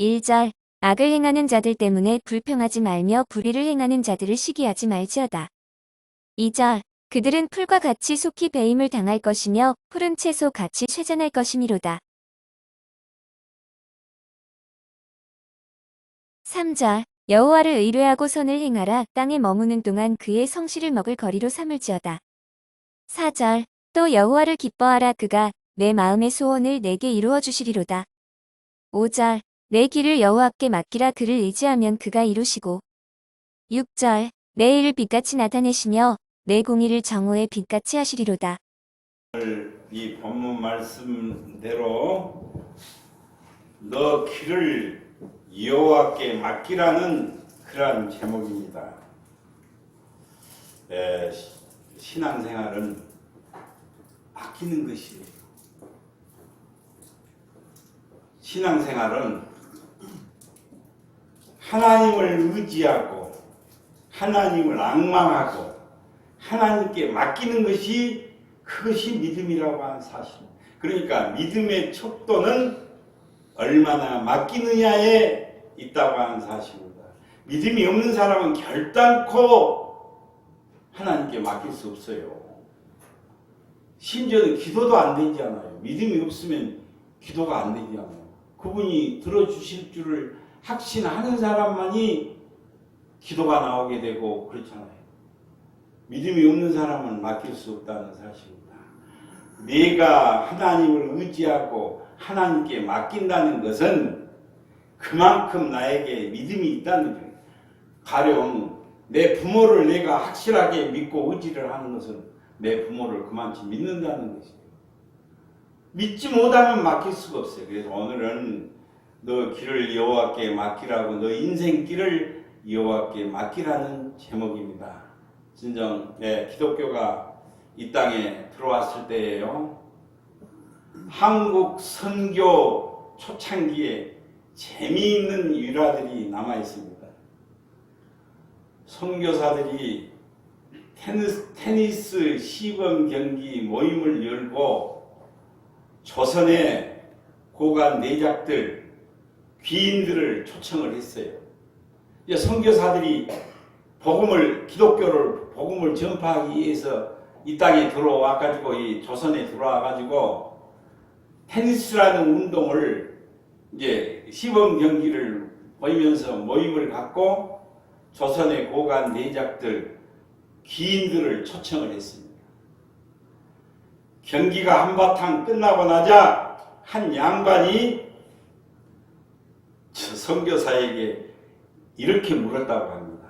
1절 악을 행하는 자들 때문에 불평하지 말며 불의를 행하는 자들을 시기하지 말지어다. 2절 그들은 풀과 같이 속히 배임을 당할 것이며 푸른 채소 같이 쇠잔할 것이미로다. 3절 여호와를 의뢰하고 선을 행하라. 땅에 머무는 동안 그의 성실을 먹을 거리로 삼을지어다. 4절 또 여호와를 기뻐하라. 그가 내 마음의 소원을 내게 이루어 주시리로다. 5절 내 길을 여호와께 맡기라. 그를 의지하면 그가 이루시고. 6절 내 일을 빛같이 나타내시며 내 공의를 정오의 빛같이 하시리로다. 이 본문 말씀대로 너 길을 여호와께 맡기라는 그러한 제목입니다. 신앙생활은 맡기는 것이에요. 신앙생활은 하나님을 의지하고 하나님을 앙망하고 하나님께 맡기는 것이 그것이 믿음이라고 하는 사실. 그러니까 믿음의 척도는 얼마나 맡기느냐에 있다고 하는 사실입니다. 믿음이 없는 사람은 결단코 하나님께 맡길 수 없어요. 심지어는 기도도 안 되잖아요. 믿음이 없으면 기도가 안 되잖아요. 그분이 들어주실 줄을 확신하는 사람만이 기도가 나오게 되고 그렇잖아요. 믿음이 없는 사람은 맡길 수 없다는 사실입니다. 내가 하나님을 의지하고 하나님께 맡긴다는 것은 그만큼 나에게 믿음이 있다는 거예요. 가령 내 부모를 내가 확실하게 믿고 의지를 하는 것은 내 부모를 그만치 믿는다는 것이에요. 믿지 못하면 맡길 수가 없어요. 그래서 오늘은 너 길을 여호와께 맡기라고, 너 인생길을 여호와께 맡기라는 제목입니다. 진정 기독교가 이 땅에 들어왔을 때예요. 한국 선교 초창기에 재미있는 일화들이 남아 있습니다. 선교사들이 테니스 시범 경기 모임을 열고 조선의 고관 내작들, 귀인들을 초청을 했어요. 선교사들이 복음을 전파하기 위해서 이 땅에 들어와가지고, 이 조선에 들어와가지고 테니스라는 운동을 이제 시범 경기를 보이면서 모임을 갖고 조선의 고관 내작들, 귀인들을 초청을 했습니다. 경기가 한바탕 끝나고 나자 한 양반이 선교사에게 이렇게 물었다고 합니다.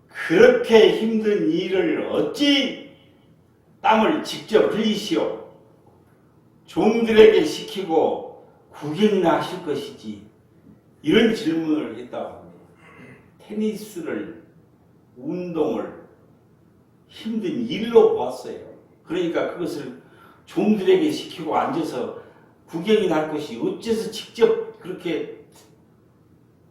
그렇게 힘든 일을 어찌 땀을 직접 흘리시오? 종들에게 시키고 구경이나 하실 것이지. 이런 질문을 했다고 합니다. 테니스를, 운동을 힘든 일로 보았어요. 그러니까 그것을 종들에게 시키고 앉아서 구경이 날 것이 어째서 직접 그렇게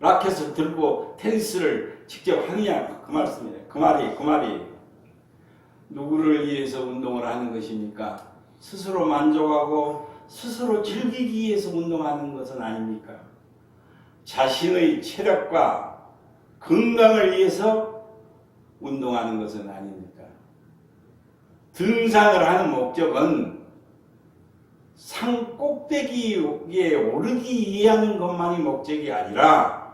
라켓을 들고 테니스를 직접 하느냐, 그 말씀이에요. 그 말이 누구를 위해서 운동을 하는 것입니까? 스스로 만족하고 스스로 즐기기 위해서 운동하는 것은 아닙니까? 자신의 체력과 건강을 위해서 운동하는 것은 아닙니까? 등산을 하는 목적은 산 꼭대기에 오르기 위한 것만이 목적이 아니라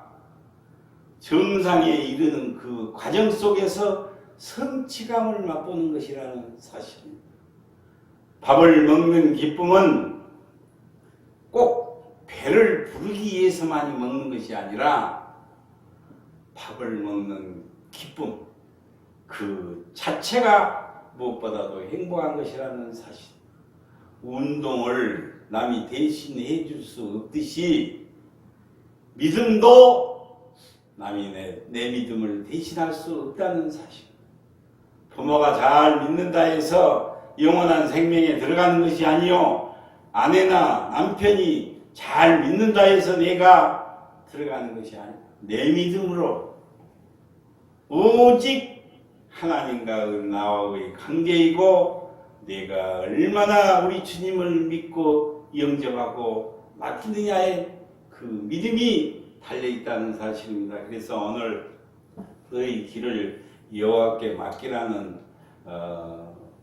정상에 이르는 그 과정 속에서 성취감을 맛보는 것이라는 사실입니다. 밥을 먹는 기쁨은 꼭 배를 부르기 위해서만이 먹는 것이 아니라 밥을 먹는 기쁨, 그 자체가 무엇보다도 행복한 것이라는 사실. 운동을 남이 대신해 줄 수 없듯이 믿음도 남이 내 믿음을 대신할 수 없다는 사실. 부모가 잘 믿는다 해서 영원한 생명에 들어가는 것이 아니요, 아내나 남편이 잘 믿는다 해서 내가 들어가는 것이 아니요, 내 믿음으로 오직 하나님과 나와의 관계이고, 내가 얼마나 우리 주님을 믿고 영접하고 맡기느냐에 그 믿음이 달려있다는 사실입니다. 그래서 오늘 너희 길을 여호와께 맡기라는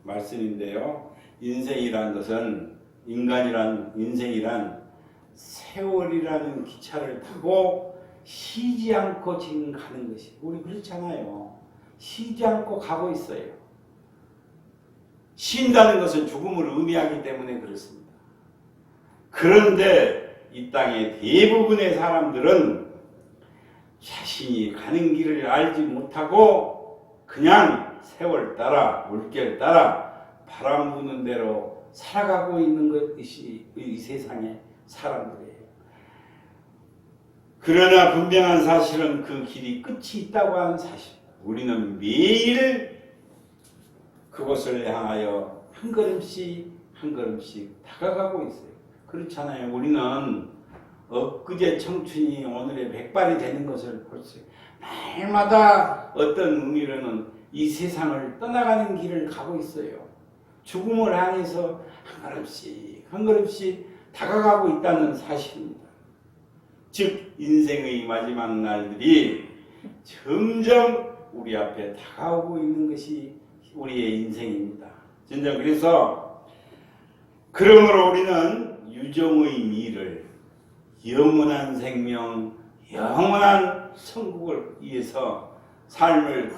말씀인데요. 인생이란 것은 인생이란 세월이라는 기차를 타고 쉬지 않고 지금 가는 것이 우리 그렇잖아요. 쉬지 않고 가고 있어요. 쉰다는 것은 죽음을 의미하기 때문에 그렇습니다. 그런데 이 땅의 대부분의 사람들은 자신이 가는 길을 알지 못하고 그냥 세월 따라 물결 따라 바람 부는 대로 살아가고 있는 것이 이 세상의 사람들이에요. 그러나 분명한 사실은 그 길이 끝이 있다고 하는 사실입니다. 우리는 매일 그것을 향하여 한 걸음씩 한 걸음씩 다가가고 있어요. 그렇잖아요. 우리는 엊그제 청춘이 오늘의 백발이 되는 것을 볼 수 있어요. 날마다 어떤 의미로는 이 세상을 떠나가는 길을 가고 있어요. 죽음을 향해서 한 걸음씩 한 걸음씩 다가가고 있다는 사실입니다. 즉 인생의 마지막 날들이 점점 우리 앞에 다가오고 있는 것이 우리의 인생입니다. 진정 그래서 그러므로 우리는 유종의 미를 영원한 생명, 영원한 천국을 위해서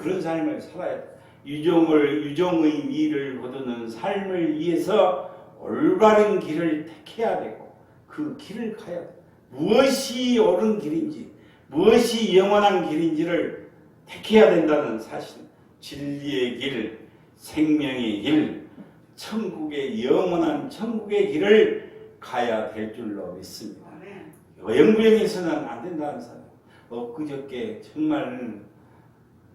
그런 삶을 살아야 돼. 유종의 미를 거두는 삶을 위해서 올바른 길을 택해야 되고 그 길을 가야 돼. 무엇이 옳은 길인지, 무엇이 영원한 길인지를 택해야 된다는 사실. 진리의 길, 생명의 길, 영원한 천국의 길을 가야 될 줄로 믿습니다. 영부영에서는 안 된다는 사람. 엊그저께 정말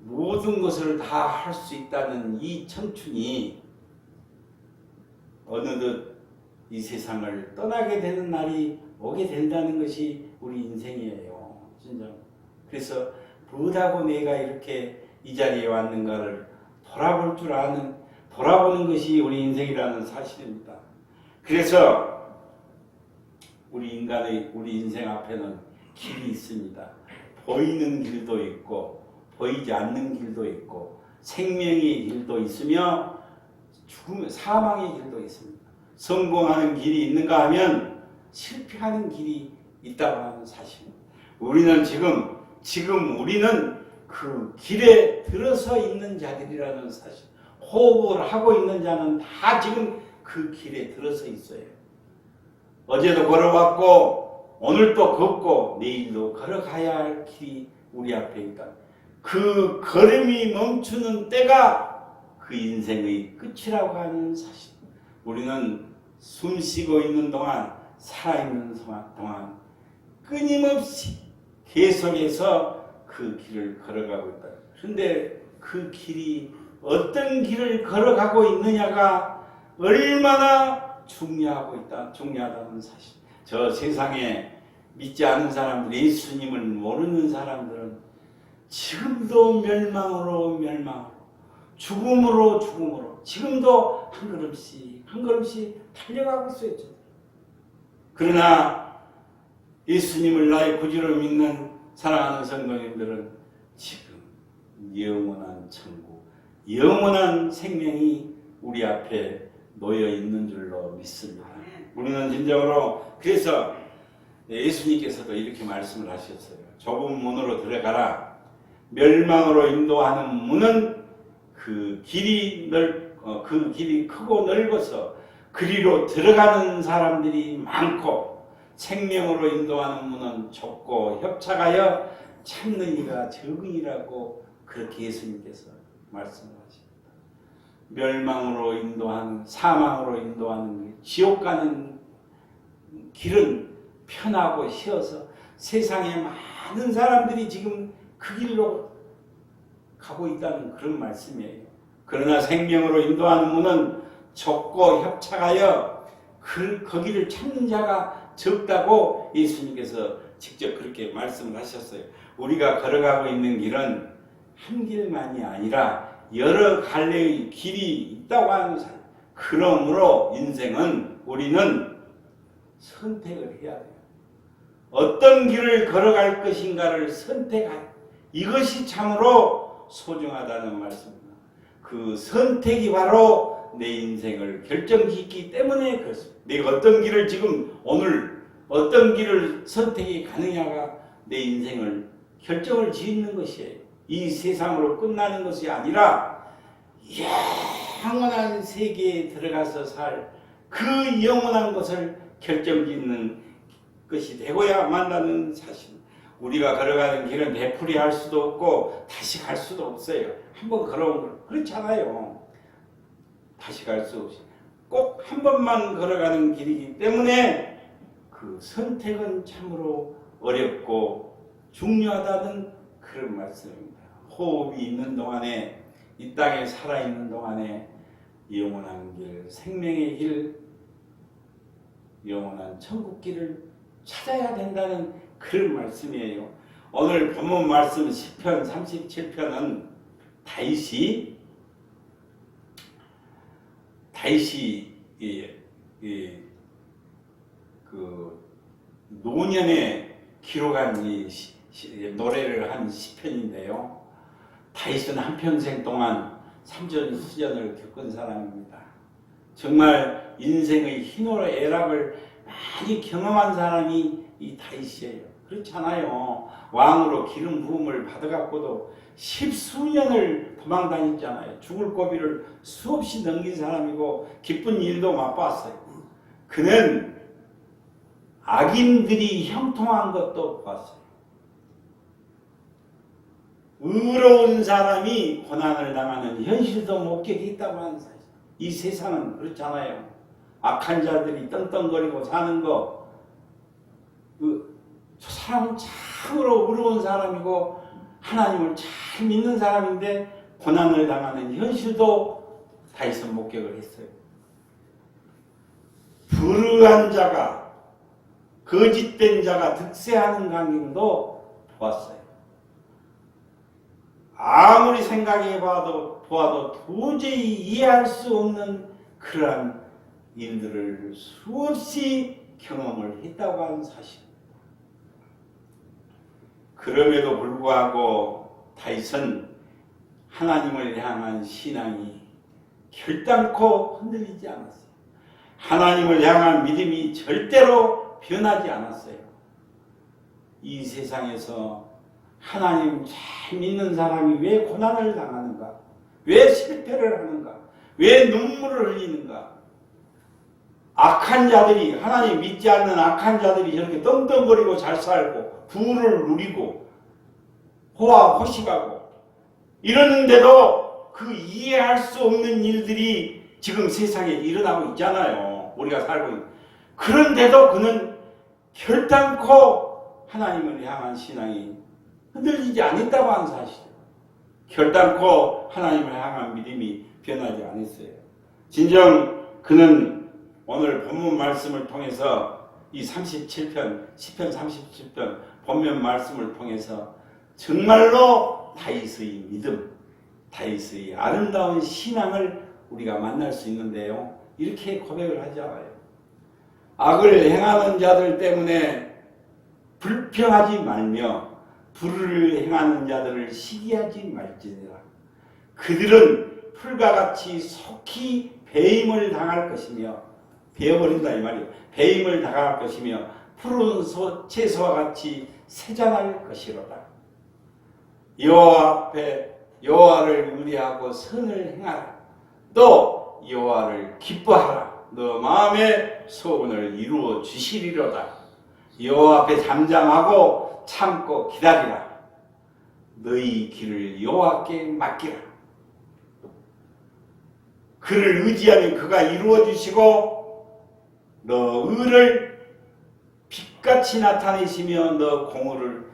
모든 것을 다 할 수 있다는 이 청춘이 어느덧 이 세상을 떠나게 되는 날이 오게 된다는 것이 우리 인생이에요. 진짜. 그래서 뭐하고 내가 이렇게 이 자리에 왔는가를 돌아보는 것이 우리 인생이라는 사실입니다. 그래서 우리 인생 앞에는 길이 있습니다. 보이는 길도 있고 보이지 않는 길도 있고 생명의 길도 있으며 사망의 길도 있습니다. 성공하는 길이 있는가 하면 실패하는 길이 있다고 하는 사실입니다. 우리는 지금 우리는 그 길에 들어서 있는 자들이라는 사실. 호흡을 하고 있는 자는 다 지금 그 길에 들어서 있어요. 어제도 걸어왔고 오늘도 걷고 내일도 걸어가야 할 길이 우리 앞에 있다. 그 걸음이 멈추는 때가 그 인생의 끝이라고 하는 사실. 우리는 숨 쉬고 있는 동안, 살아있는 동안 끊임없이 계속해서 그 길을 걸어가고 있다. 그런데 그 길이 어떤 길을 걸어가고 있느냐가 얼마나 중요하다는 사실. 저 세상에 믿지 않은 사람들, 예수님을 모르는 사람들은 지금도 멸망으로 죽음으로 지금도 한 걸음씩 달려가고 있어요. 그러나 예수님을 나의 구주로 믿는 사랑하는 성도님들은 지금 영원한 천국, 영원한 생명이 우리 앞에 놓여 있는 줄로 믿습니다. 우리는 진정으로 그래서 예수님께서도 이렇게 말씀을 하셨어요. 좁은 문으로 들어가라. 멸망으로 인도하는 문은 그 길이 크고 넓어서 그리로 들어가는 사람들이 많고 생명으로 인도하는 문은 좁고 협착하여 찾는 이가 적으니라고 그렇게 예수님께서 말씀하십니다. 멸망으로 인도하는, 사망으로 인도하는 지옥 가는 길은 편하고 쉬어서 세상에 많은 사람들이 지금 그 길로 가고 있다는 그런 말씀이에요. 그러나 생명으로 인도하는 문은 좁고 협착하여 거기를 찾는 자가 적다고 예수님께서 직접 그렇게 말씀을 하셨어요. 우리가 걸어가고 있는 길은 한 길만이 아니라 여러 갈래의 길이 있다고 하는 사람. 그러므로 우리는 선택을 해야 돼요. 어떤 길을 걸어갈 것인가를 선택할 이것이 참으로 소중하다는 말씀입니다. 그 선택이 바로 내 인생을 결정짓기 때문에 그렇습니다. 내가 어떤 길을 지금 오늘 어떤 길을 선택이 가느냐가 내 인생을 결정을 짓는 것이에요. 이 세상으로 끝나는 것이 아니라 영원한 세계에 들어가서 살 그 영원한 것을 결정짓는 것이 되고야 만다는 사실. 우리가 걸어가는 길은 되풀이할 수도 없고 다시 갈 수도 없어요. 한번 걸어온 걸 그렇잖아요. 다시 갈 수 없이 꼭 한 번만 걸어가는 길이기 때문에 그 선택은 참으로 어렵고 중요하다는 그런 말씀입니다. 호흡이 있는 동안에 이 땅에 살아있는 동안에 영원한 길, 생명의 길, 영원한 천국길을 찾아야 된다는 그런 말씀이에요. 오늘 본문 말씀 시편 37편은 다윗이 그 노년에 기록한 이 노래를 한 시편인데요. 다윗은 한평생 동안 삼전수전을 겪은 사람입니다. 정말 인생의 희노애락을 많이 경험한 사람이 이 다윗이에요. 그렇잖아요. 왕으로 기름 부음을 받아갖고도 십수년을 도망다녔잖아요. 죽을 고비를 수없이 넘긴 사람이고 기쁜 일도 맛봤어요. 그는 악인들이 형통한 것도 보았어요. 의로운 사람이 고난을 당하는 현실도 목격했다고 하는 사실. 이 세상은 그렇잖아요. 악한 자들이 떵떵거리고 사는 거, 그 사람은 참으로 의로운 사람이고 하나님을 잘 믿는 사람인데 고난을 당하는 현실도 다윗은 목격을 했어요. 불의한 자가, 거짓된 자가 득세하는 광경도 보았어요. 아무리 생각해 보아도 도저히 이해할 수 없는 그러한 일들을 수없이 경험을 했다고 하는 사실. 그럼에도 불구하고 다윗은 하나님을 향한 신앙이 결단코 흔들리지 않았어요. 하나님을 향한 믿음이 절대로 변하지 않았어요. 이 세상에서 하나님 잘 믿는 사람이 왜 고난을 당하는가? 왜 실패를 하는가? 왜 눈물을 흘리는가? 악한 자들이, 하나님 믿지 않는 악한 자들이 저렇게 떵떵거리고 잘 살고 부를 누리고 호화호식하고 이러는데도 그 이해할 수 없는 일들이 지금 세상에 일어나고 있잖아요. 우리가 살고 있는. 그런데도 그는 결단코 하나님을 향한 신앙이 흔들리지 않았다고 하는 사실이에요. 결단코 하나님을 향한 믿음이 변하지 않았어요. 진정 그는 오늘 본문 말씀을 통해서 이 37편, 시편 37편 본문 말씀을 통해서 정말로 다윗의 믿음, 다윗의 아름다운 신앙을 우리가 만날 수 있는데요. 이렇게 고백을 하잖아요. 악을 행하는 자들 때문에 불평하지 말며 불을 행하는 자들을 시기하지 말지니라. 그들은 풀과 같이 속히 배임을 당할 것이며 베어버린다 이 말이에요. 배임을 당할 것이며 푸른 채소와 같이 세잔할 것이로다. 여호와 앞에 여호와를 의뢰하고 선을 행하라. 또 여호와를 기뻐하라. 너 마음의 소원을 이루어 주시리로다. 여호와 앞에 잠잠하고 참고 기다리라. 너희 길을 여호와께 맡기라. 그를 의지하면 그가 이루어 주시고 너 의를 빛같이 나타내시며 너 공의를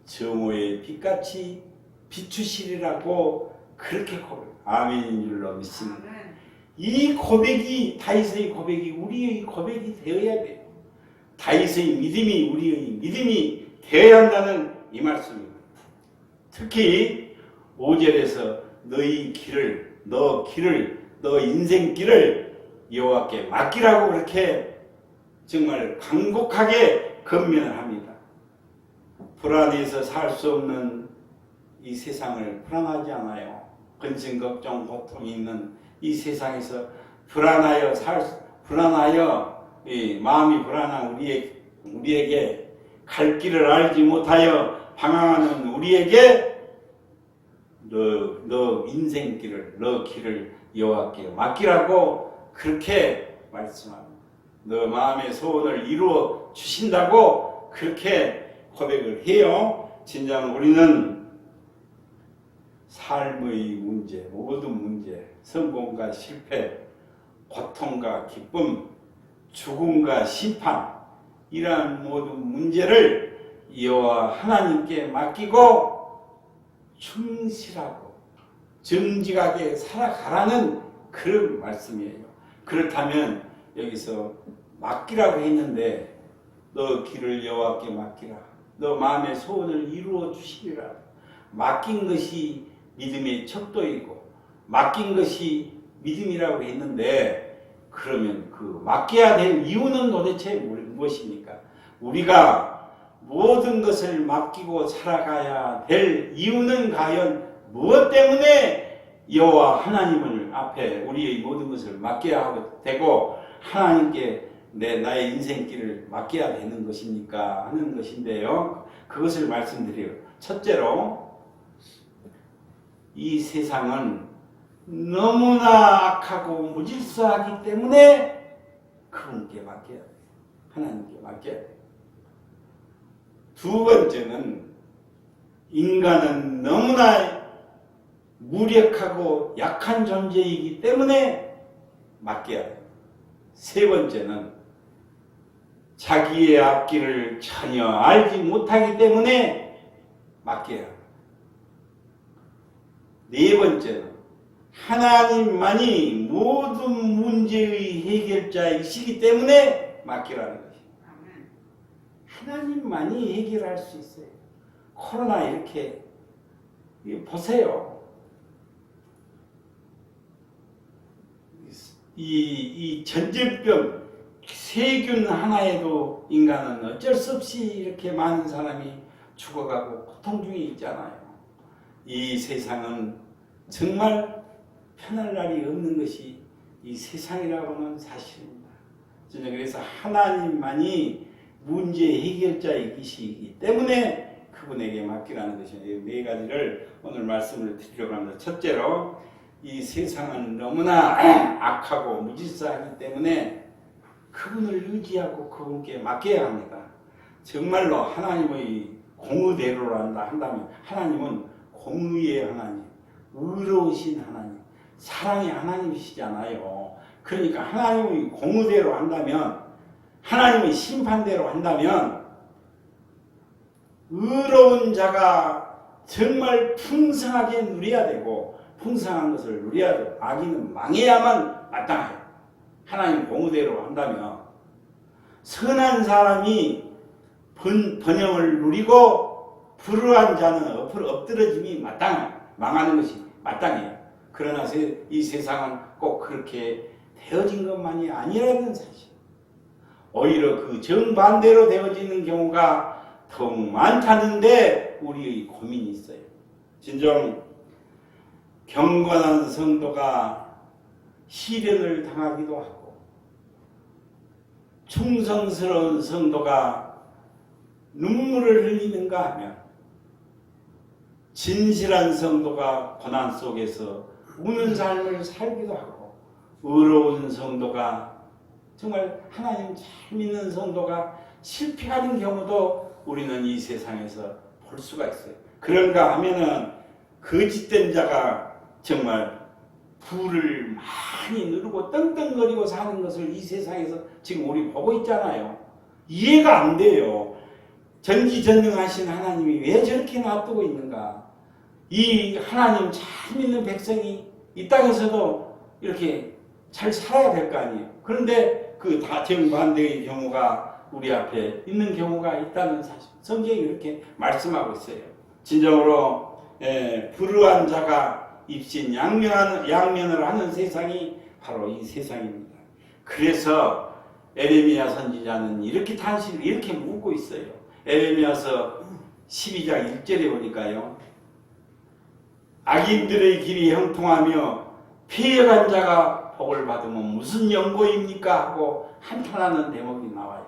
정오의 빛같이 비추시리라고 그렇게 고백. 아멘인 줄로 믿습니다. 이 고백이 다윗의 고백이 우리의 고백이 되어야 돼요. 다윗의 믿음이 우리의 믿음이 되어야 한다는 이 말씀입니다. 특히 5절에서 너희 길을 너 인생길을 여호와께 맡기라고 그렇게 정말 간곡하게 권면을 합니다. 불안해서 살 수 없는 이 세상을 불안하지 않아요. 근심, 걱정, 고통이 있는 이 세상에서 불안하여 이 마음이 불안한 우리에게 갈 길을 알지 못하여 방황하는 우리에게 너 인생길을, 너 길을 여호와께 맡기라고 그렇게 말씀합니다. 너 마음의 소원을 이루어 주신다고 그렇게 고백을 해요. 진정 우리는 삶의 문제, 모든 문제, 성공과 실패, 고통과 기쁨, 죽음과 심판, 이러한 모든 문제를 여호와 하나님께 맡기고 충실하고 정직하게 살아가라는 그런 말씀이에요. 그렇다면 여기서 맡기라고 했는데 너 길을 여호와께 맡기라. 너 마음의 소원을 이루어 주시리라. 맡긴 것이 믿음의 척도이고 맡긴 것이 믿음이라고 했는데 그러면 그 맡겨야 될 이유는 도대체 무엇입니까? 우리가 모든 것을 맡기고 살아가야 될 이유는 과연 무엇 때문에 여호와 하나님을 앞에 우리의 모든 것을 맡겨야 되고 하나님께 나의 인생길을 맡겨야 되는 것입니까? 하는 것인데요. 그것을 말씀드려요. 첫째로 이 세상은 너무나 악하고 무질서하기 때문에 그분께 맡겨야 돼요. 하나님께 맡겨야 돼요. 두 번째는 인간은 너무나 무력하고 약한 존재이기 때문에 맡겨야 돼요. 세 번째는 자기의 앞길을 전혀 알지 못하기 때문에 맡겨야 해요. 네 번째는 하나님만이 모든 문제의 해결자이시기 때문에 맡기라는 것입니다. 하나님만이 해결할 수 있어요. 코로나 이렇게 보세요. 이 전염병 세균 하나에도 인간은 어쩔 수 없이 이렇게 많은 사람이 죽어가고 고통 중에 있잖아요. 이 세상은 정말 편할 날이 없는 것이 이 세상이라고 하는 사실입니다. 그래서 하나님만이 문제 해결자이시기 때문에 그분에게 맡기라는 것입니다. 네 가지를 오늘 말씀을 드리려고 합니다. 첫째로 이 세상은 너무나 악하고 무질서하기 때문에 그분을 의지하고 그분께 맡겨야 합니다. 정말로 하나님의 공의대로로 한다면 하나님은 공의의 하나님, 의로우신 하나님, 사랑의 하나님이시잖아요. 그러니까 하나님의 공의대로 한다면, 하나님의 심판대로 한다면 의로운 자가 정말 풍성하게 누려야 되고 풍성한 것을 누려야 되고 악인은 망해야만 마땅해요. 하나님 공의대로 한다면 선한 사람이 번영을 누리고 불우한 자는 엎드러짐이 망하는 것이 마땅해요. 그러나 이 세상은 꼭 그렇게 되어진 것만이 아니라는 사실. 오히려 그 정반대로 되어지는 경우가 더욱 많다는데 우리의 고민이 있어요. 진정 경건한 성도가 시련을 당하기도 하고 충성스러운 성도가 눈물을 흘리는가 하면 진실한 성도가 고난 속에서 우는 삶을 살기도 하고 의로운 성도가 정말 하나님 잘 믿는 성도가 실패하는 경우도 우리는 이 세상에서 볼 수가 있어요. 그런가 하면은 거짓된 자가 정말 부를 많이 누르고 떵떵거리고 사는 것을 이 세상에서 지금 우리 보고 있잖아요. 이해가 안 돼요. 전지전능하신 하나님이 왜 저렇게 놔두고 있는가? 이 하나님 잘 믿는 백성이 이 땅에서도 이렇게 잘 살아야 될 거 아니에요. 그런데 그 다 정반대의 경우가 우리 앞에 있는 경우가 있다는 사실. 성경이 이렇게 말씀하고 있어요. 진정으로 불우한 자가 입신 양면을 하는 세상이 바로 이 세상입니다. 그래서 에레미야 선지자는 이렇게 묻고 있어요. 에레미야서 12장 1절에 보니까요. 악인들의 길이 형통하며 피해간 자가 복을 받으면 무슨 연고입니까? 하고 한탄하는 대목이 나와요.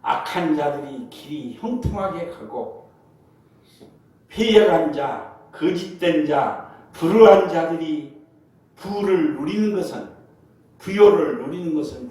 악한 자들이 길이 형통하게 가고 피해간 자, 거짓된 자, 불우한 자들이 부를 누리는 것은, 부요를 누리는 것은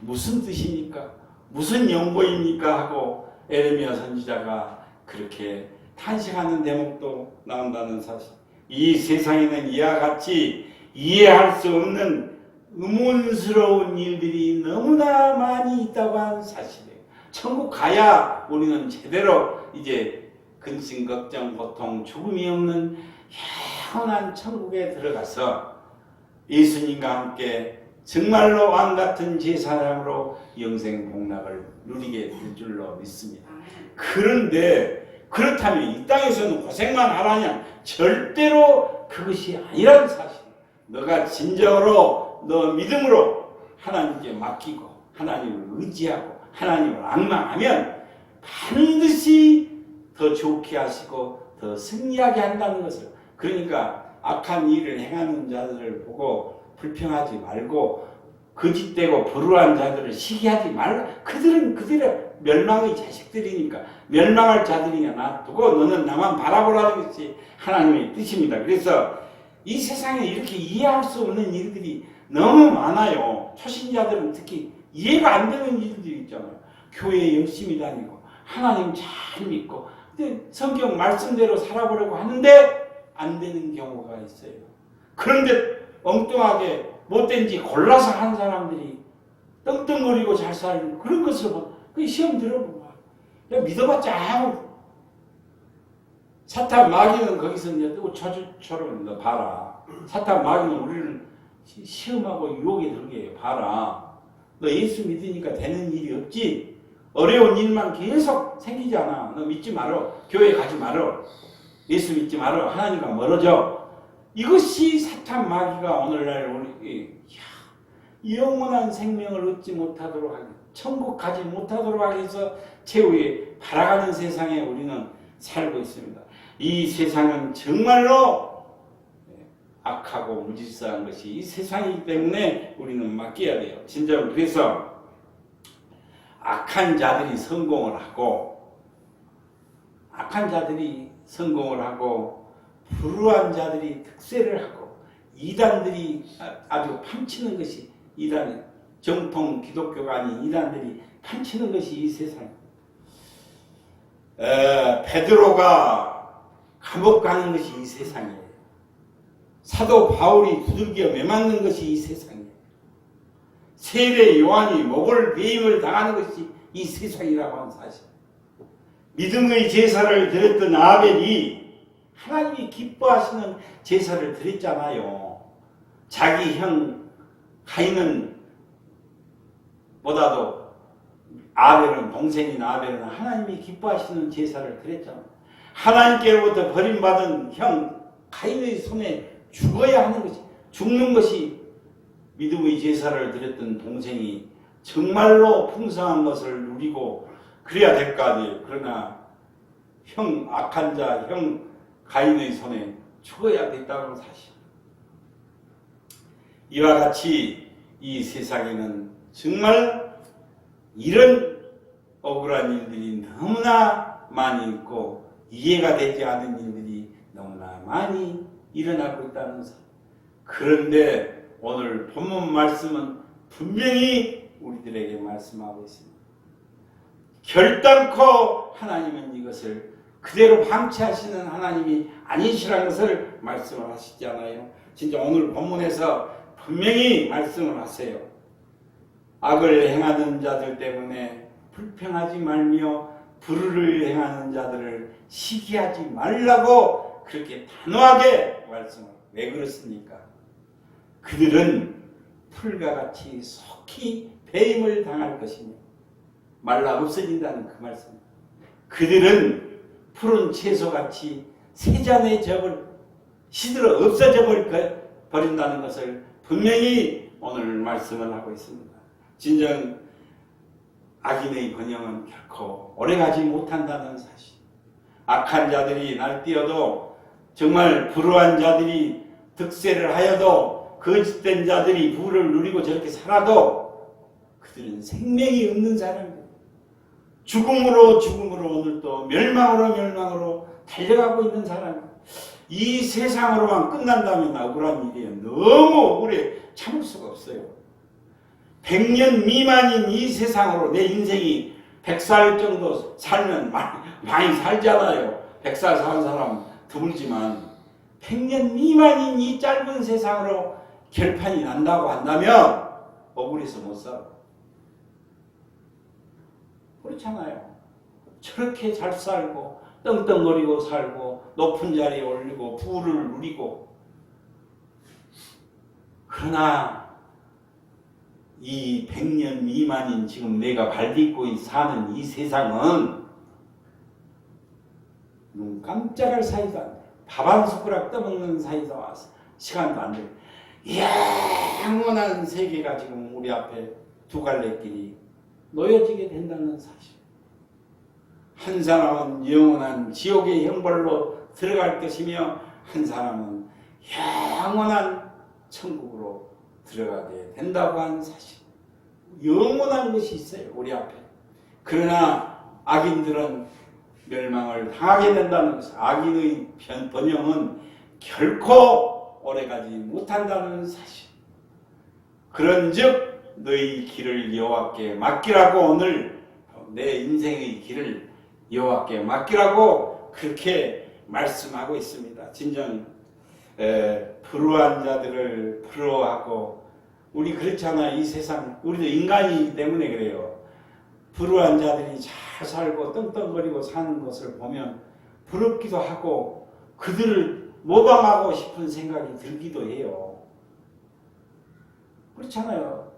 무슨 뜻입니까? 무슨 연고입니까? 하고 에레미야 선지자가 그렇게 탄식하는 대목도 나온다는 사실. 이 세상에는 이와 같이 이해할 수 없는 의문스러운 일들이 너무나 많이 있다고 하는 사실이에요. 천국 가야 우리는 제대로 이제 근심, 걱정, 고통, 죽음이 없는 영원한 천국에 들어가서 예수님과 함께 정말로 왕같은 제사장으로 영생 복락을 누리게 될 줄로 믿습니다. 그런데 그렇다면 이 땅에서는 고생만 하라냐? 절대로 그것이 아니라는 사실. 너가 진정으로 너 믿음으로 하나님께 맡기고 하나님을 의지하고 하나님을 앙망하면 반드시 더 좋게 하시고 더 승리하게 한다는 것을. 그러니까 악한 일을 행하는 자들을 보고 불평하지 말고 거짓되고 불우한 자들을 시기하지 말라. 그들은 그들의 멸망의 자식들이니까 멸망할 자들이냐 놔두고 너는 나만 바라보라는 것이 하나님의 뜻입니다. 그래서 이 세상에 이렇게 이해할 수 없는 일들이 너무 많아요. 초신자들은 특히 이해가 안 되는 일들이 있잖아요. 교회에 열심히 다니고 하나님 잘 믿고 근데 성경 말씀대로 살아보려고 하는데 안 되는 경우가 있어요. 그런데 엉뚱하게 못된지 골라서 한 사람들이 떵떵거리고 잘 사는 그런 것을 그 시험 들어보고 믿어봤자 아무 사탄 마귀는 거기서 이제 저주처럼 너 봐라. 사탄 마귀는 우리를 시험하고 유혹에 들게 해요. 봐라. 너 예수 믿으니까 되는 일이 없지. 어려운 일만 계속 생기잖아. 너 믿지 말어. 교회 가지 말어. 예수 믿지 말어. 하나님과 멀어져. 이것이 사탄 마귀가 오늘날 우리 영원한 생명을 얻지 못하도록 하기, 천국 가지 못하도록 하기 위해서 최후에 바라가는 세상에 우리는 살고 있습니다. 이 세상은 정말로 악하고 무질서한 것이 이 세상이기 때문에 우리는 맡겨야 돼요. 진짜 그래서 악한 자들이 성공을 하고 불우한 자들이 득세를 하고 이단들이 아주 판치는 것이 이단, 정통 기독교가 아닌 이단들이 판치는 것이 이 세상. 베드로가 감옥 가는 것이 이 세상이에요. 사도 바울이 두들겨 매맞는 것이 이 세상이에요. 세례 요한이 목을 베임을 당하는 것이 이 세상이라고 하는 사실. 믿음의 제사를 드렸던 아벨이 하나님이 기뻐하시는 제사를 드렸잖아요. 자기 형 가인은 보다도 아벨은, 동생인 아벨은 하나님이 기뻐하시는 제사를 드렸잖아요. 하나님께로부터 버림받은 형 가인의 손에 죽어야 하는 것이, 죽는 것이 믿음의 제사를 드렸던 동생이 정말로 풍성한 것을 누리고 그래야 될 거 아니에요. 그러나 형, 악한 자, 형 가인의 손에 죽어야 됐다는 사실. 이와 같이 이 세상에는 정말 이런 억울한 일들이 너무나 많이 있고 이해가 되지 않은 일들이 너무나 많이 일어나고 있다는 사실. 그런데 오늘 본문 말씀은 분명히 우리들에게 말씀하고 있습니다. 결단코 하나님은 이것을 그대로 방치하시는 하나님이 아니시라는 것을 말씀을 하시잖아요. 진짜 오늘 본문에서 분명히 말씀을 하세요. 악을 행하는 자들 때문에 불평하지 말며 불의를 행하는 자들을 시기하지 말라고 그렇게 단호하게 말씀을. 왜 그렇습니까? 그들은 풀과 같이 속히 배임을 당할 것이며 말라 없어진다는 그 말씀입니다. 그들은 푸른 채소같이 세잔의 접을 시들어 없어져 버린다는 것을 분명히 오늘 말씀을 하고 있습니다. 진정 악인의 번영은 결코 오래가지 못한다는 사실. 악한 자들이 날뛰어도 정말 불우한 자들이 득세를 하여도 거짓된 자들이 부를 누리고 저렇게 살아도 그들은 생명이 없는 사람이에요. 죽음으로 오늘도 멸망으로 달려가고 있는 사람이에요. 이 세상으로만 끝난다면 억울한 일이에요. 너무 억울해 참을 수가 없어요. 100년 미만인 이 세상으로 내 인생이 100살 정도 살면 많이 살잖아요. 100살 사는 사람 드물지만 100년 미만인 이 짧은 세상으로 결판이 난다고 한다면 억울해서 못 살아. 그렇잖아요. 저렇게 잘 살고 떵떵거리고 살고 높은 자리에 올리고 부를 누리고, 그러나 이 100년 미만인 지금 내가 발딛고 사는 이 세상은 눈 깜짝할 사이도 안 돼. 밥 한 숟가락 떠먹는 사이도 와서 시간도 안 돼. 영원한 세계가 지금 우리 앞에 두 갈래 길이 놓여지게 된다는 사실. 한 사람은 영원한 지옥의 형벌로 들어갈 것이며 한 사람은 영원한 천국으로 들어가게 된다고 하는 사실. 영원한 것이 있어요, 우리 앞에. 그러나 악인들은 멸망을 당하게 된다는 것을, 악인의 번영은 결코 오래가지 못한다는 사실. 그런즉 너희 길을 여호와께 맡기라고, 오늘 내 인생의 길을 여호와께 맡기라고 그렇게 말씀하고 있습니다. 진정 불우한 자들을 부러워하고, 우리 그렇잖아. 이 세상 우리도 인간이기 때문에 그래요. 불우한 자들이 잘 살고 떵떵거리고 사는 것을 보면 부럽기도 하고 그들을 모방하고 싶은 생각이 들기도 해요. 그렇잖아요.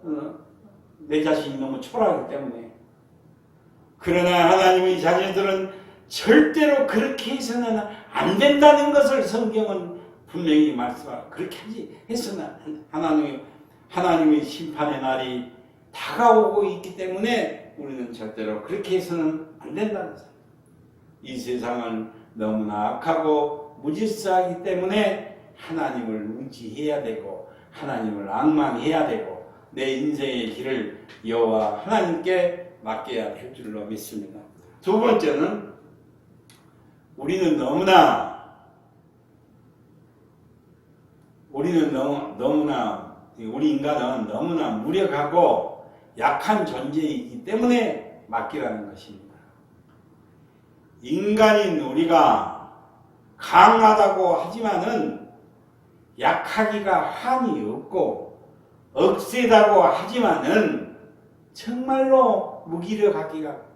내 자신이 너무 초라하기 때문에. 그러나 하나님의 자녀들은 절대로 그렇게 해서는 안 된다는 것을 성경은 분명히 말씀하고, 그렇게 해서는 하나님의 심판의 날이 다가오고 있기 때문에 우리는 절대로 그렇게 해서는 안 된다는 사실. 이 세상은 너무나 악하고 무질서하기 때문에 하나님을 의지해야 되고 하나님을 앙망해야 되고 내 인생의 길을 여호와 하나님께 맡겨야 될 줄로 믿습니다. 두 번째는 우리는 너무나 우리 인간은 너무나 무력하고 약한 존재이기 때문에 맡기라는 것입니다. 인간인 우리가 강하다고 하지만은 약하기가 한이 없고, 억세다고 하지만은 정말로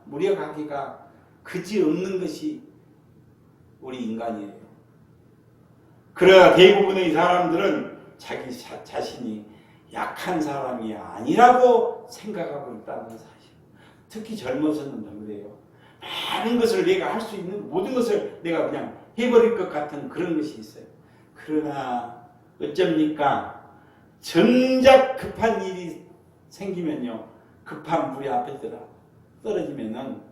무력하기가 그지 없는 것이 우리 인간이에요. 그러나 대부분의 사람들은 자기 자신이 약한 사람이 아니라고 생각하고 있다는 사실. 특히 젊어서는 그래요. 많은 것을 내가 할 수 있는, 모든 것을 내가 그냥 해버릴 것 같은 그런 것이 있어요. 그러나 어쩝니까? 정작 급한 일이 생기면요, 급한 물이 앞에 떨어지면은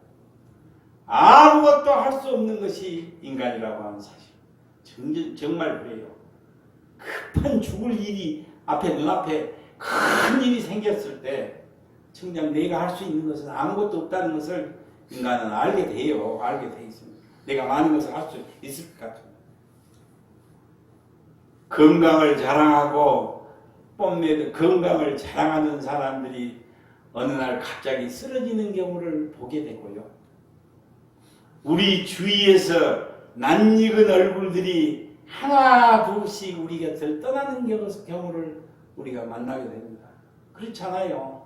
아무것도 할 수 없는 것이 인간이라고 하는 사실. 정말 그래요. 급한 죽을 일이 눈앞에 큰 일이 생겼을 때 정작 내가 할 수 있는 것은 아무것도 없다는 것을 인간은 알게 돼요. 알게 돼 있습니다. 내가 많은 것을 할 수 있을 것 같아요. 건강을 자랑하고 뽐내듯 건강을 자랑하는 사람들이 어느 날 갑자기 쓰러지는 경우를 보게 되고요. 우리 주위에서 낯익은 얼굴들이 하나 둘씩 우리 곁을 떠나는 경우를 우리가 만나게 됩니다. 그렇잖아요.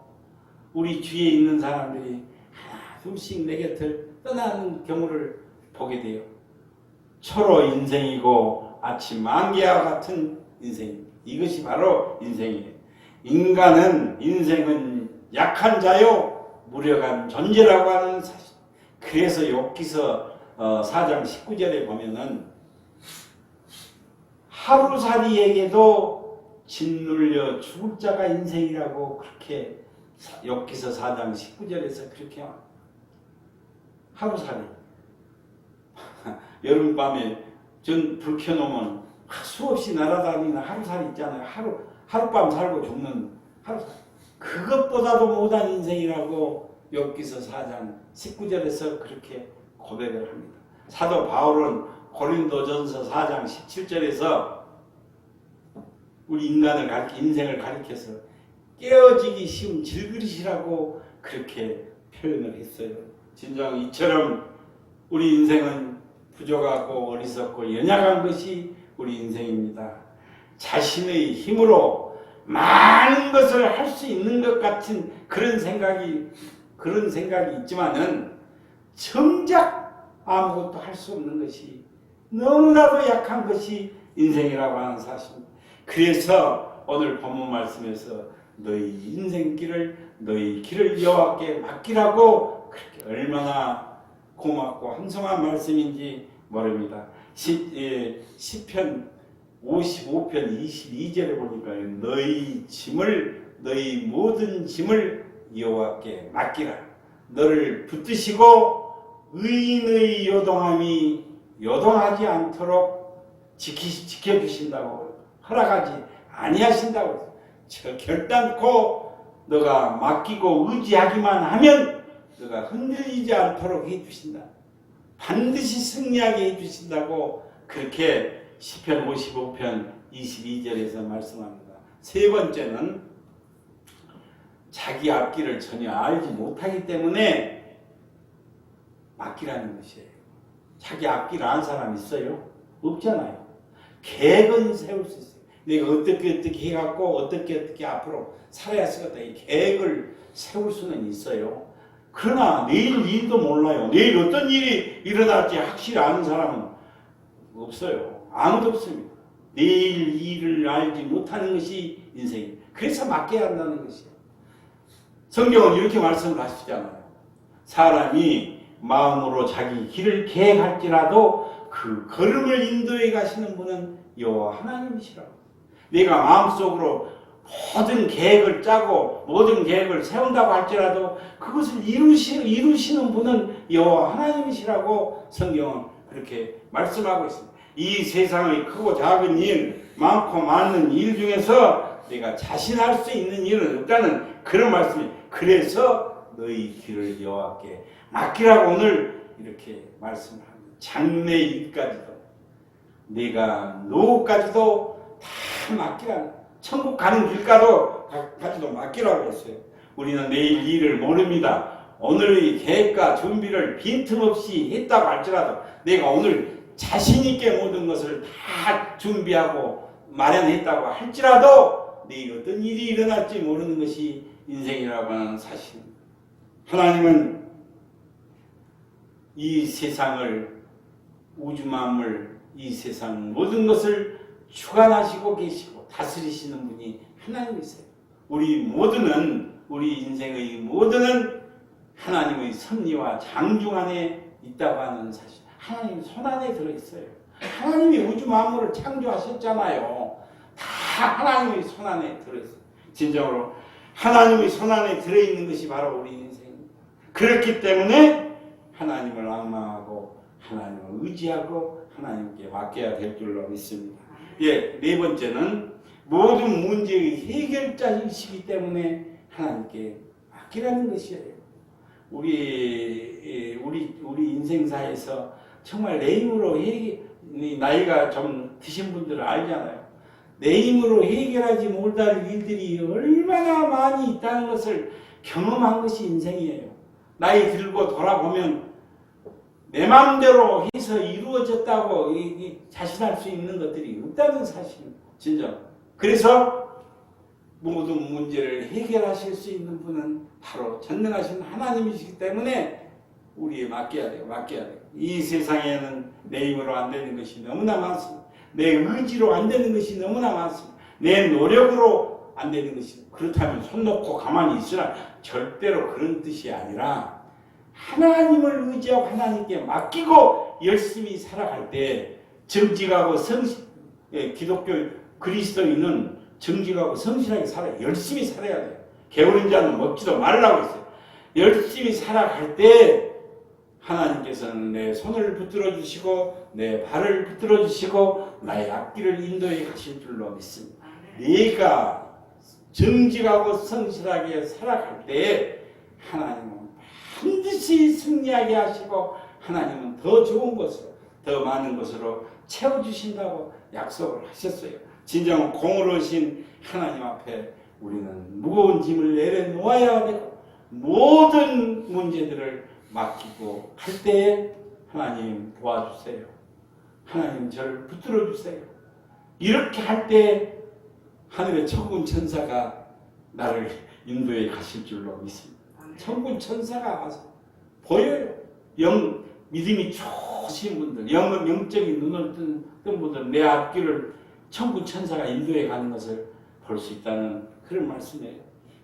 우리 주위에 있는 사람들이 하나 둘씩 내 곁을 떠나는 경우를 보게 돼요. 초로 인생이고 아침 안개와 같은 인생, 이것이 바로 인생이에요. 인생은 약한 자요 무력한 존재라고 하는 사실. 그래서 욥기서 4장 19절에 보면은 하루살이에게도 짓눌려 죽을 자가 인생이라고 그렇게 욥기서 4장 19절에서 그렇게 하루살이 여름밤에 전 불 켜놓으면 수없이 날아다니는 하루살이 있잖아요. 하룻밤 살고 죽는 하루살이. 그것보다도 못한 인생이라고 욥기서 4장 19절에서 그렇게 고백을 합니다. 사도 바울은 고린도전서 4장 17절에서 우리 인생을 가리켜서 깨어지기 쉬운 질그릇이라고 그렇게 표현을 했어요. 진정 이처럼 우리 인생은 부족하고 어리석고 연약한 것이 우리 인생입니다. 자신의 힘으로 많은 것을 할 수 있는 것 같은 그런 생각이 있지만은 정작 아무것도 할 수 없는 것이 너무나도 약한 것이 인생이라고 하는 사실입니다. 그래서 오늘 본문 말씀에서 너희 인생길을 너희 길을 여호와께 맡기라고 그렇게 얼마나 고맙고 한성한 말씀인지 모릅니다. 시편 55편 22절에 보니까 너희 모든 짐을 여호와께 맡기라. 너를 붙드시고 의인의 요동함이 요동하지 않도록 지켜주신다고 허락하지 아니하신다고. 결단코 너가 맡기고 의지하기만 하면 너가 흔들리지 않도록 해주신다. 반드시 승리하게 해주신다고 그렇게 시편 55편 22절에서 말씀합니다. 세 번째는 자기 앞길을 전혀 알지 못하기 때문에 맡기라는 것이에요. 자기 앞길 아는 사람 있어요? 없잖아요. 계획은 세울 수 있어요. 내가 어떻게 해갖고 어떻게 앞으로 살아야 쓰겠다. 이 계획을 세울 수는 있어요. 그러나 내일 일도 몰라요. 내일 어떤 일이 일어날지 확실히 아는 사람은 없어요. 아무도 없습니다. 내일 일을 알지 못하는 것이 인생입니다. 그래서 맡겨야 한다는 것이에요. 성경은 이렇게 말씀을 하시잖아요. 사람이 마음으로 자기 길을 계획할지라도 그 걸음을 인도해 가시는 분은 여호와 하나님이시라고. 내가 마음속으로 모든 계획을 짜고 모든 계획을 세운다고 할지라도 그것을 이루시는 분은 여호와 하나님이시라고 성경은 그렇게 말씀하고 있습니다. 이 세상의 크고 작은 일, 많고 많은 일 중에서 내가 자신할 수 있는 일은 없다는 그런 말씀이. 그래서 너희 길을 여호와께 맡기라고 오늘 이렇게 말씀을 합니다. 장래 일까지도 내가 노후까지도 다 맡기라는, 천국 가는 길까지도 맡기라고 했어요. 우리는 내일 일을 모릅니다. 오늘의 계획과 준비를 빈틈없이 했다고 할지라도 내가 오늘 자신있게 모든 것을 다 준비하고 마련했다고 할지라도 내일 어떤 일이 일어날지 모르는 것이 인생이라고 하는 사실입니다. 하나님은 이 세상을, 우주 만물, 이 세상 모든 것을 주관하시고 계시고 다스리시는 분이 하나님이세요. 우리 인생의 모두는 하나님의 섭리와 장중 안에 있다고 하는 사실. 하나님 손 안에 들어있어요. 하나님이 우주 만물을 창조하셨잖아요. 다 하나님의 손 안에 들어있어요. 진정으로 하나님의 손 안에 들어있는 것이 바로 우리 인생입니다. 그렇기 때문에 하나님을 앙망하고 하나님을 의지하고 하나님께 맡겨야 될 줄로 믿습니다. 네 번째는 모든 문제의 해결자이시기 때문에 하나님께 맡기라는 것이에요. 우리 인생사에서 정말 내 힘으로 나이가 좀 드신 분들은 알잖아요. 내 힘으로 해결하지 못할 일들이 얼마나 많이 있다는 것을 경험한 것이 인생이에요. 나이 들고 돌아보면 내 마음대로 해서 이루어졌다고 자신할 수 있는 것들이 없다는 사실입니다. 진짜. 그래서 모든 문제를 해결하실 수 있는 분은 바로 전능하신 하나님이시기 때문에 우리에 맡겨야 돼요. 이 세상에는 내 힘으로 안 되는 것이 너무나 많습니다. 내 의지로 안 되는 것이 너무나 많습니다. 내 노력으로 안 되는 것이. 그렇다면 손 놓고 가만히 있으라. 절대로 그런 뜻이 아니라 하나님을 의지하고 하나님께 맡기고 열심히 살아갈 때 정직하고 기독교 그리스도인은 정직하고 성실하게 열심히 살아야 돼요. 게으른 자는 먹지도 말라고 했어요. 열심히 살아갈 때 하나님께서는 내 손을 붙들어 주시고 내 발을 붙들어 주시고 나의 앞길을 인도해 가실 줄로 믿습니다. 내가 정직하고 성실하게 살아갈 때에 하나님은 반드시 승리하게 하시고 하나님은 더 좋은 것으로 더 많은 것으로 채워주신다고 약속을 하셨어요. 진정 공의로우신 하나님 앞에 우리는 무거운 짐을 내려놓아야 되고 모든 문제들을 맡기고 할 때에 하나님 도와주세요. 하나님 저를 붙들어 주세요. 이렇게 할 때 하늘의 천군 천사가 나를 인도해 가실 줄로 믿습니다. 천군 천사가 와서 보여요. 믿음이 좋으신 분들, 영적인 눈을 뜬 분들 내 앞길을 천군 천사가 인도해 가는 것을 볼 수 있다는 그런 말씀이에요.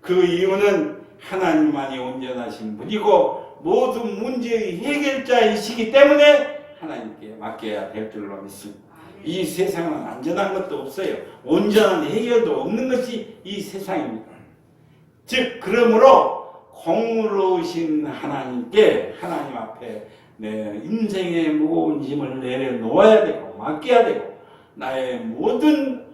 그 이유는 하나님만이 온전하신 분이고 모든 문제의 해결자이시기 때문에 하나님께 맡겨야 될 줄로 믿습니다. 이 세상은 안전한 것도 없어요. 온전한 해결도 없는 것이 이 세상입니다. 즉 그러므로 공의로우신 하나님께 하나님 앞에 내 인생의 무거운 짐을 내려놓아야 되고 맡겨야 되고 나의 모든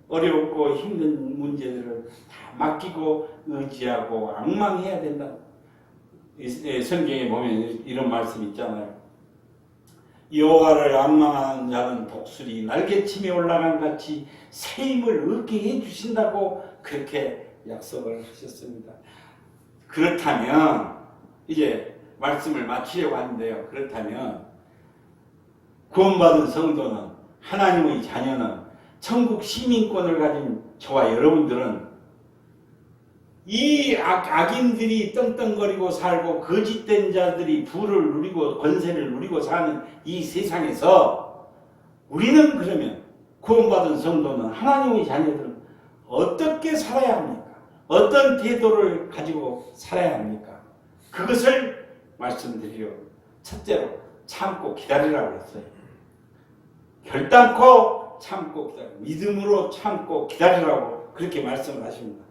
어렵고 힘든 문제들을 다 맡기고 의지하고 앙망해야 된다. 성경에 보면 이런 말씀 있잖아요. 여호와를 앙망하는 자는 독수리 날개침에 올라간 같이 새 힘을 얻게 해주신다고 그렇게 약속을 하셨습니다. 그렇다면 이제 말씀을 마치려고 하는데요. 그렇다면 구원받은 성도는 하나님의 자녀는 천국 시민권을 가진 저와 여러분들은 이 악인들이 떵떵거리고 살고 거짓된 자들이 부를 누리고 권세를 누리고 사는 이 세상에서 우리는 그러면 구원받은 성도는 하나님의 자녀들은 어떻게 살아야 합니까? 어떤 태도를 가지고 살아야 합니까? 그것을 말씀드리려고 첫째로 참고 기다리라고 했어요. 결단코 참고 기다려 믿음으로 참고 기다리라고 그렇게 말씀을 하십니다.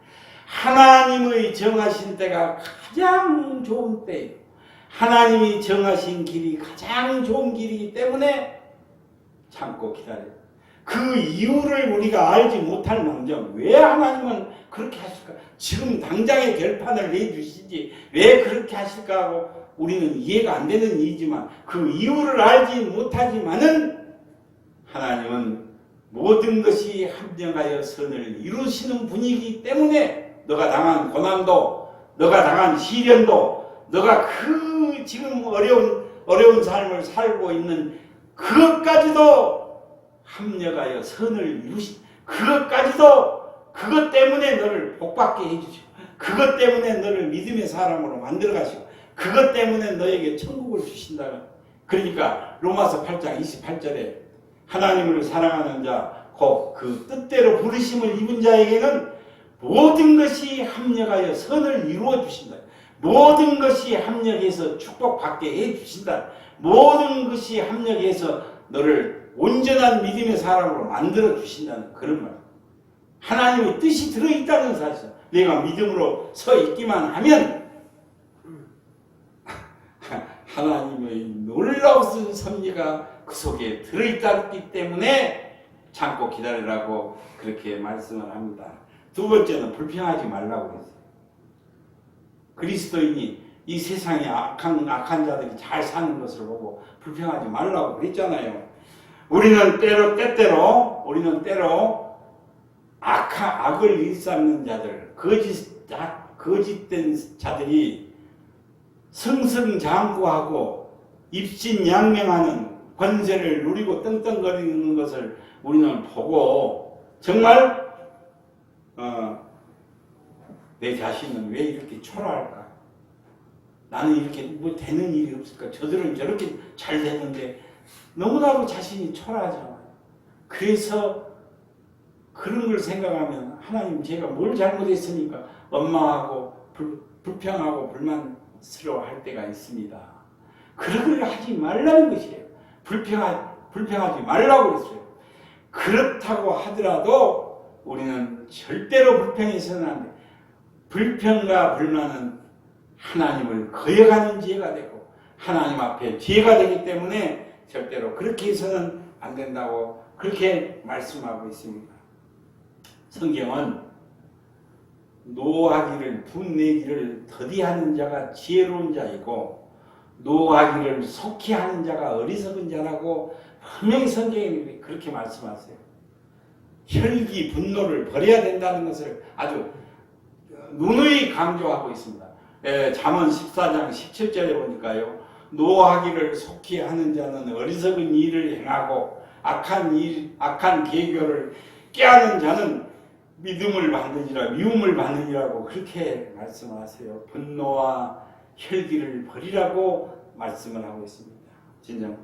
하나님의 정하신 때가 가장 좋은 때예요. 하나님이 정하신 길이 가장 좋은 길이기 때문에 참고 기다려요. 그 이유를 우리가 알지 못할 망정 왜 하나님은 그렇게 하실까? 지금 당장의 결판을 내주시지 왜 그렇게 하실까 하고 우리는 이해가 안 되는 일이지만 그 이유를 알지 못하지만은 하나님은 모든 것이 합력하여 선을 이루시는 분이기 때문에 너가 당한 고난도 너가 당한 시련도 너가 그 지금 어려운 삶을 살고 있는 그것까지도 합력하여 선을 이루신 그것 때문에 너를 복받게 해주시고 그것 때문에 너를 믿음의 사람으로 만들어 가시고 그것 때문에 너에게 천국을 주신다. 그러니까 로마서 8장 28절에 하나님을 사랑하는 자 곧 그 뜻대로 부르심을 입은 자에게는 모든 것이 합력하여 선을 이루어 주신다. 모든 것이 합력해서 축복받게 해 주신다. 모든 것이 합력해서 너를 온전한 믿음의 사람으로 만들어 주신다는 그런 말. 하나님의 뜻이 들어있다는 사실. 내가 믿음으로 서 있기만 하면 하나님의 놀라운 섭리가 그 속에 들어있기 때문에 참고 기다리라고 그렇게 말씀을 합니다. 두 번째는 불평하지 말라고 했어요. 그리스도인이 이 세상에 악한 자들이 잘 사는 것을 보고 불평하지 말라고 그랬잖아요. 우리는 때로 악을 일삼는 자들, 거짓된 자들이 승승장구하고 입신양명하는 권세를 누리고 떵떵거리는 것을 우리는 보고 정말 내 자신은 왜 이렇게 초라할까? 나는 이렇게 뭐 되는 일이 없을까? 저들은 저렇게 잘 되는데 너무나도 자신이 초라하잖아요. 그래서 그런 걸 생각하면 하나님 제가 뭘 잘못했습니까? 원망하고 불평하고 불만스러워할 때가 있습니다. 그런 걸 하지 말라는 것이에요. 불평하지 말라고 그랬어요. 그렇다고 하더라도 우리는 절대로 불평해서는 안 돼. 불평과 불만은 하나님을 거역하는 죄가 되고 하나님 앞에 죄가 되기 때문에 절대로 그렇게 해서는 안 된다고 그렇게 말씀하고 있습니다. 성경은 노하기를 분내기를 더디하는 자가 지혜로운 자이고 노하기를 속히 하는 자가 어리석은 자라고 분명히 성경이 그렇게 말씀하세요. 혈기 분노를 버려야 된다는 것을 아주 누누이 강조하고 있습니다. 잠언 14장 17절에 보니까요. 노하기를 속히 하는 자는 어리석은 일을 행하고 악한 계교를 깨하는 자는 믿음을 받느니라 미움을 받느니라고 그렇게 말씀하세요. 분노와 혈기를 버리라고 말씀을 하고 있습니다. 진정.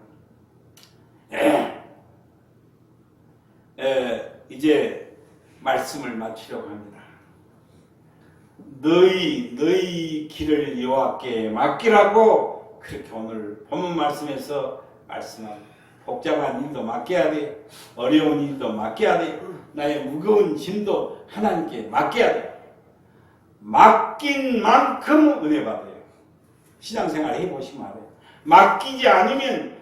이제 말씀을 마치려고 합니다. 너희 길을 여호와께 맡기라고 그렇게 오늘 본문 말씀에서 말씀합니다. 복잡한 일도 맡겨야 돼. 어려운 일도 맡겨야 돼. 나의 무거운 짐도 하나님께 맡겨야 돼. 맡긴 만큼 은혜 받아요. 신앙생활 해보시면 알아요. 맡기지 않으면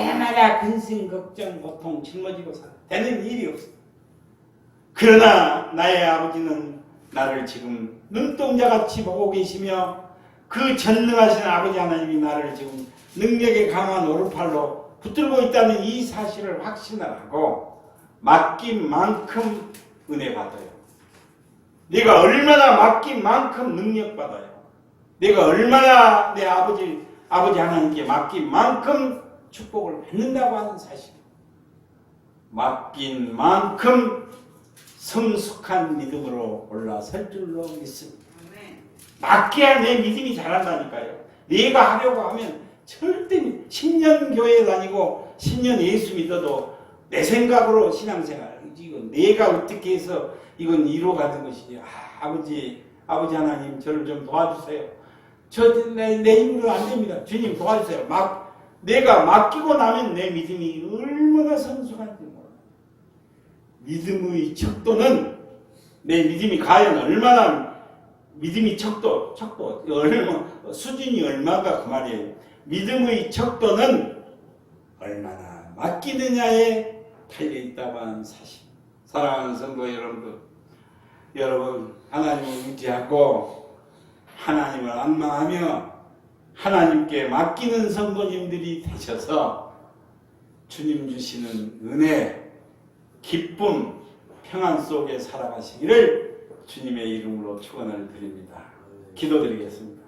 날마다 근심, 걱정, 고통, 짊어지고 살아. 되는 일이 없어. 그러나 나의 아버지는 나를 지금 눈동자같이 보고 계시며 그 전능하신 아버지 하나님이 나를 지금 능력에 강한 오른팔로 붙들고 있다는 이 사실을 확신을 하고 맡긴 만큼 은혜 받아요. 내가 얼마나 맡긴 만큼 능력 받아요. 내가 얼마나 내 아버지 하나님께 맡긴 만큼 축복을 받는다고 하는 사실. 맡긴 만큼 성숙한 믿음으로 올라설 줄로 믿습니다. 맡겨야 내 믿음이 자란다니까요. 내가 하려고 하면 절대 10년 교회 다니고 10년 예수 믿어도 내 생각으로 신앙생활 이건 내가 어떻게 해서 이건 이루어가는 것이지. 아버지 하나님 저를 좀 도와주세요. 내 힘으로 안 됩니다. 주님 도와주세요. 내가 맡기고 나면 내 믿음이 얼마나 성숙한지 몰라요. 믿음의 척도는 내 믿음이 과연 얼마나 믿음이 척도 수준이 얼마가 그 말이에요. 믿음의 척도는 얼마나 맡기느냐에 달려있다고 하는 사실. 사랑하는 성도 여러분 하나님을 의지하고 하나님을 안망하며 하나님께 맡기는 성도님들이 되셔서 주님 주시는 은혜, 기쁨, 평안 속에 살아가시기를 주님의 이름으로 축원을 드립니다. 기도드리겠습니다.